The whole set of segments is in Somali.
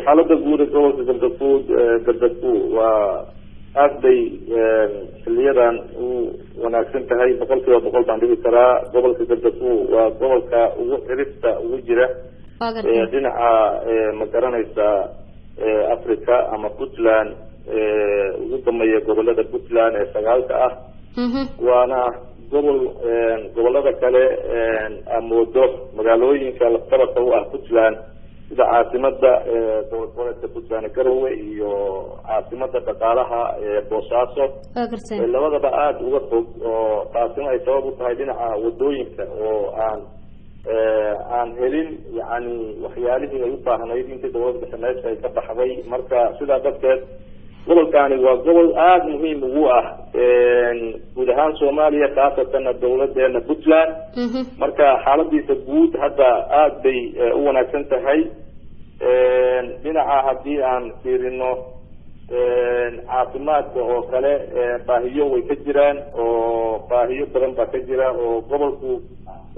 حالة جودة جوة قدفو وأبدي الليران وناكسنت هاي بقولت عندي ترى قبل قدفو وقبل كعرفت وجرة دينا مقارنة أفريقيا أما بوتلان وضمية قبل هذا بوتلان سجالته وأنا قبل هذا كله أمودو مقالوين كالطرف هو بوتلان إذا عاصمة دولة بوتلان كروي iyo caasimada dhaqaalaha Boosaaso labada baad uga fog oo taasina ay sabab u tahay dhinaca wadooyinka oo aan helin yani waxyaalihii ay u baahnayd intii dawladda sameysay ay ka baxday marka sida dadkeed gobolkaani waa gobol aad muhiim ugu ah guud ahaan Soomaaliya taasatan dawladeena Puntland marka xaaladiisa guud hadda aad bay u wanaagsan tahay dhinaca hadii aan fiirino caafimaadka oo kale baahiyo way ka jiraan oo baahiyo badan baa ka jira oo gobolku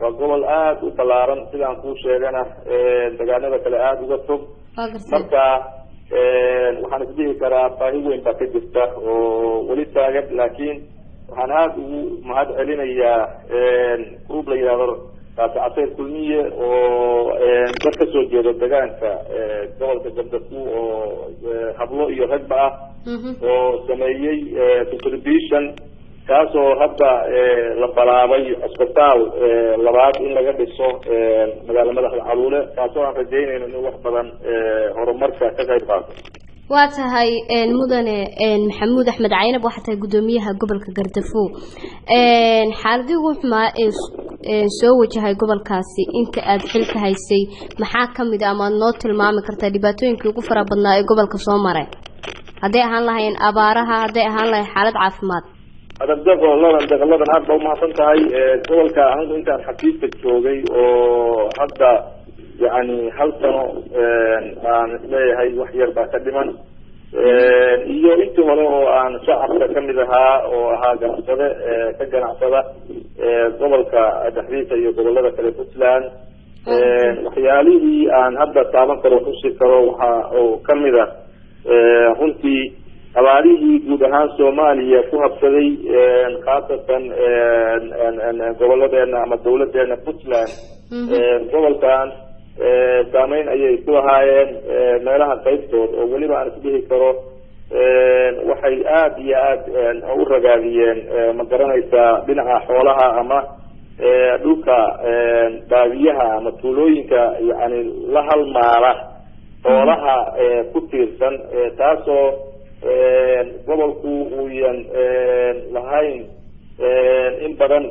waa gobol aad u ballaaran sidaan ku sheegana deegaanada kale aad uga fog marka waxaan isdhihi karaa baahi weyn baa ka jirta oo weli taagan laakiin waxaan aad ugu mahad celinayaa group la yiraahdo Casir Kulmiye oo dad ka soo jeeda deegaanka gobolka Galbeedku oo hablo iyo ragba ah oo sameeyay contribution kaasoo hadda la balaabay isbitaal labaad in laga dhiso magaalada madaxda Caluule kaasoo aan rajeynayno in wax badan horumarka ka qayb qaato واتهاي مدن محمود أحمد عينب وحتى قدوميها قبل كجردفو حالدي وحما سووا هاي قبل كاسي إنك أدخلك هاي السي محاكم إذا ما نوت المعامل كرتا دباتو إنك يقفر بدنا قبل كصومرة هذا هان لهين أبارها هذا هان له حالة عفمات هذا بدك والله أنا ما صنت هاي قبل كأنه أنت حكيت الشوقي وهذا يعني هل سنة عن إسماعيل هاي وحير بقدمان iyo intii hore oo aan shacabka kamidha oo ahaa ganacsatada ka ganacsada gobolka Dhaxriisa iyo gobolada kale Puntland waxyaalihii aan hadda taaban karo xusi karo waxa oo kamida runtii abaarihii guud ahaan Soomaaliya ku habsaday qaasatan goboladeena ama dawladeena Puntland gobolkan saameyn ayay ku lahaayeen meelaha qaybtood oo waliba aan isdhihi karo waxay aad iyo aad u ragaadiyeen ma garanaysaa dhinaca xoolaha ama dhulka baadiyaha ama tuulooyinka yani la halmaala xoolaha ku tiirsan taasoo gobolku uu yan lahayn in badan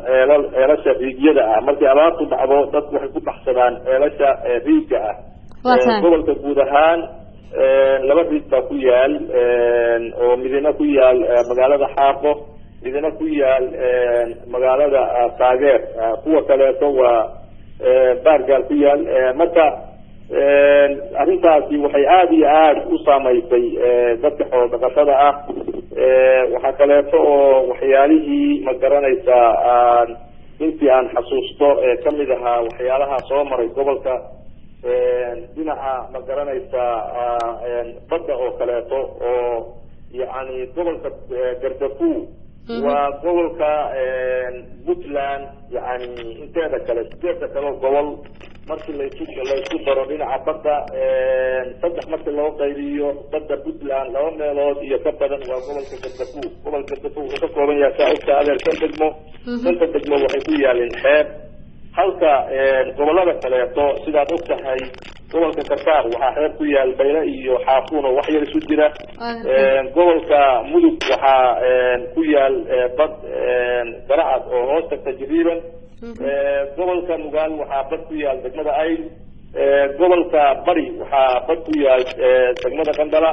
eelasha riigyada ah markii abaartu dhacdo dadku waxay ku baxsadaan eelasha riigga ah gobolka guud ahaan laba riig baa ku yaal oo midna ku yaal magaalada Xaaqo midna ku yaal magaalada Taageer kuwa kaleeto waa baargaal ku yaal marka arrintaasi waxay aad iyo aad u saameysay dadka xoolo dhaqatada ah waxa kaleeto oo waxyaalihii ma garanaysaa intii aan xasuusto kamid ahaa waxyaalaha soo maray gobolka dhinaca ma garanaysaa badda oo kaleeto oo yani gobolka Gardafu waa gobolka Puntland yani inteeda kale sideeda kale gobol markii la isku daro dhinaca badda saddex markii loo qaybiyo badda Puntland laba meelood iyo ka badan waa gobolka Gardafu wuxuu ka kooban yahay saacadka adeerkan degmo waxay ku yaaleen xeeb halka gobolada kaleeto sidaad ogtahay gobolka Karkaar waxaa xeeb ku yaal Bayla iyo Xaafuun oo wax yar isu jira gobolka Mudug waxaa ku yaal bad Garacad oo hoosta tajriiban gobolka Nugaal waxaa bad ku yaal degmada Ayl gobolka Bari waxaa bad ku yaal degmada Qandala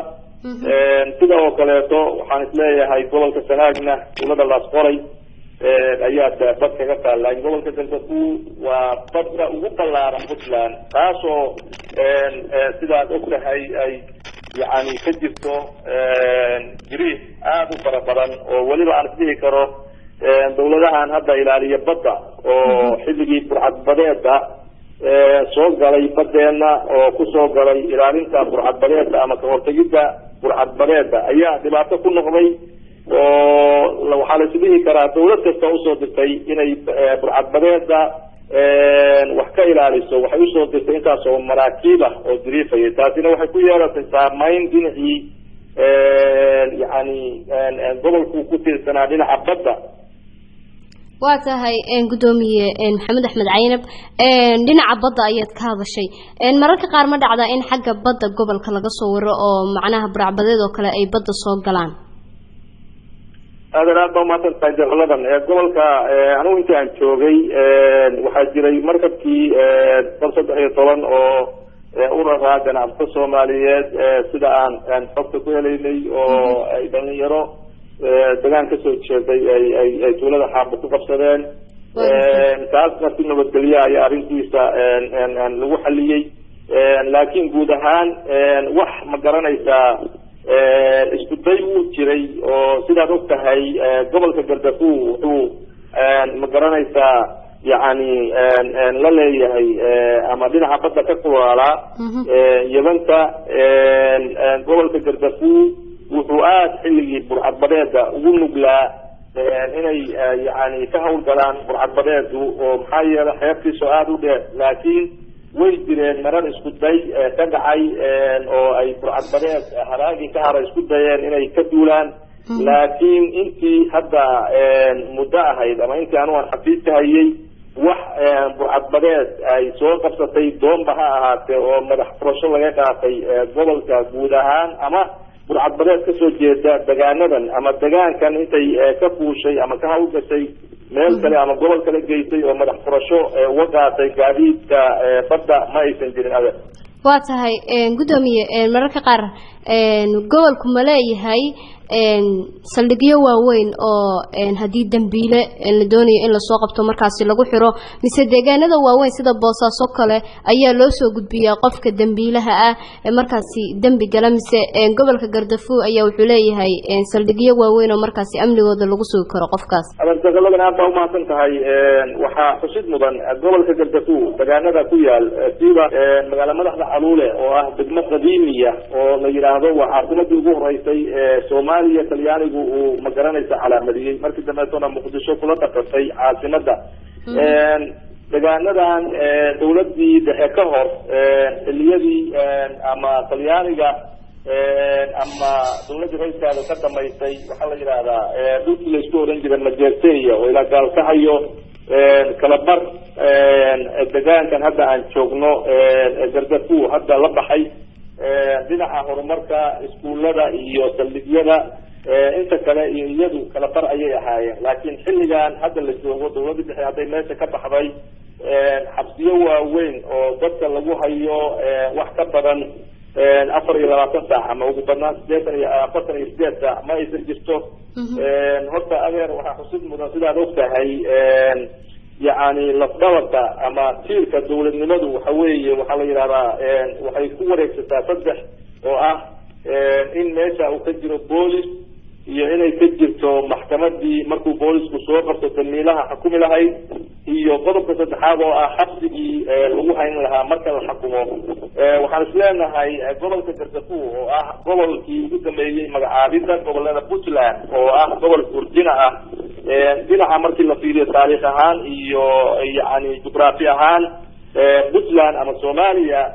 sidoo kaleeto waxaan isleeyahay gobolka Sanaagna ulada Laas Qoray ayaa bad kaga taalay gobolka Galbeedku waa badda ugu ballaaran Puntland taasoo sidaad ogtahay ay yani ka jirto jiriif aad u fara badan oo waliba aan isdhihi karo dawladahan hadda ilaaliya badda oo xilligii burcad badeeda soo galay badeena oo ku soo galay ilaalinta burcadbadeeda ama ka hortagida burcadbadeeda ayaa dhibaato ku noqday oo waxaa la isdhihi karaa dawlad kasta usoo dirtay inay burcadbadeeda wax ka ilaaliso waxay usoo dirtay intaas oo maraakiib ah oo diriifaya taasina waxay ku yeelatay saameyn dhinacii yani gobolku ku tiirsanaa dhinaca badda. waa tahay gudoomiye maxamed axmed caynab dhinaca badda ayaad ka hadashay mararka qaar ma dhacdaa in xagga badda gobolka laga soo waro oo macnaha burcadbadeed oo kale ay badda soo galaan? aad baa umahadsan tahay degoladan gobolka anigu intii aan joogay waxaa jiray markabkii 13 oo uraraa ganacsato Soomaaliyeed sida aan xogta ku helaynay oo ay dhalinyaro deegaan ka soo jeeday ay tuulada xaafad ku qabsadeen taasna si nabadgelyo ay arrintiisa lagu xaliyay laakiin guud ahaan wax ma garanaysaa isku day uu jiray oo sidaad og tahay gobolka Gaardafuu wuxuu ma garanaysaa yani la leeyahay ama dhinaca badda ka kulaalaa yabanta gobolka Gaardafuu wuxuu aad xilligii burcadbadeeda ugu nuglaa inay yani ka hawlgalaan burcadbadeedu oo maxaa yeelay xeebtiisu aad u dheer laakiin way jireen marar isku day ka dhacay oo ay burcadbadeed haraagii ka hara isku dayeen inay ka duulaan laakiin intii hadda muddo ahayd ama intii anigu aan xafiiska hayay wax burcadbadeed ay soo qabsatay doonba ha ahaatee oo madax furasho laga qaatay gobolka guud ahaan ama burcadbadeed ka soo jeeda deegaanadan ama deegaankan intay ka fuushay ama ka hawlgashay meel kale ama gobol kale geysay oo madax furasho uga qaatay gaadiidka badda ma aysan jirin adeer. waa tahay gudoomiye mararka qaar gobolku ma leeyahay saldhigyo waaweyn oo haddii dambiile la doonayo in lasoo qabto markaasi lagu xiro mise deegaanada waaweyn sida Boosaaso kale ayaa loo soo gudbiyaa qofka dambiilaha ah markaasi dambi gala mise gobolka Gaardafuu ayaa wuxuu leeyahay saldhigyo waaweyn oo markaasi amnigooda lagu sugi karo qofkaas? adeerkaladan aad baa umahadsan tahay waxaa xusid mudan gobolka Gaardafuu deegaanada ku yaal sida magaala madaxda Caluule oo ah degmo qadiimiya oo la yiraahdo waa caasimadii ugu horeysay Soomaaliya talyaanigu uu ma garanaysa calaamadiyay markii dambeetona Muqdisho kula dhaqatay caasimada deegaanadan dawladii dhexe ka hor xilliyadii ama talyaaniga ama dawladii rayidkaada ka damaysay waxaa la yidhaahdaa dhulkii la isku oran jiray Majeerteeya oo ilaa Gaalkacayo kala bar deegaankan hadda aan joogno Gaardafuu hadda la baxay dhinaca horumarka iskuulada iyo saldhigyada inta kale iyo iyadu kala bar ayay ahaayeen laakiin xilligan hadda la joogo dawladda dhexe hadday meesha ka baxday xabsiyo waaweyn oo dadka lagu hayo wax ka badan 24 saac ama ugu badnaan 48 saac ma aysan jirto horta adeer waxaa xusid mudan sidaad og tahay يعني لفظك أما تلك الدولة النمو وحوي وحلا يرى وحيكون رئيسها صدق إن ماشى أو تجر البوليس يعني تجر محكمة دي مركو بوليس مصور تسمي لها حكومة لها هي قرب تتحابوا حبس دي الوحى إن لها مركز الحكومة وحنسلنا هاي قبل تجربوه قبل كي يسمى مجعابيدا قبل أنا بوتلان قبل كوردينا دينا عمرك اللي تاريخ هان يعني جغرافيا هان بوتلان أما سوماليا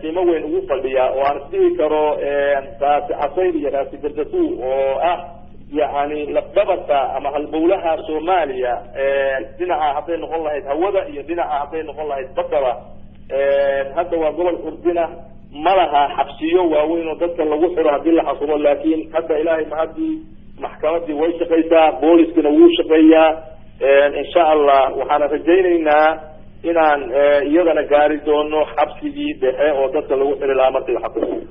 كيما وين وصل بيا وأنا سيكرو تاس عصيري ناس تجربوه يعني لقبت أما هالبولها سوماليا دينا عطين والله يتهودا دينا عطين والله يتبدر هذا هو قبل كوردينا ملها حبسيو وين وضدك اللي وحروا هذه اللي حصلوا لكن حتى إلهي معدي محكمتي ويشقيتا بوليس كنا وشقيا إن شاء الله وحنا رجينا إن يدنا قاري دونه حبسي ده وضدك اللي وحروا الأمر الحكومة.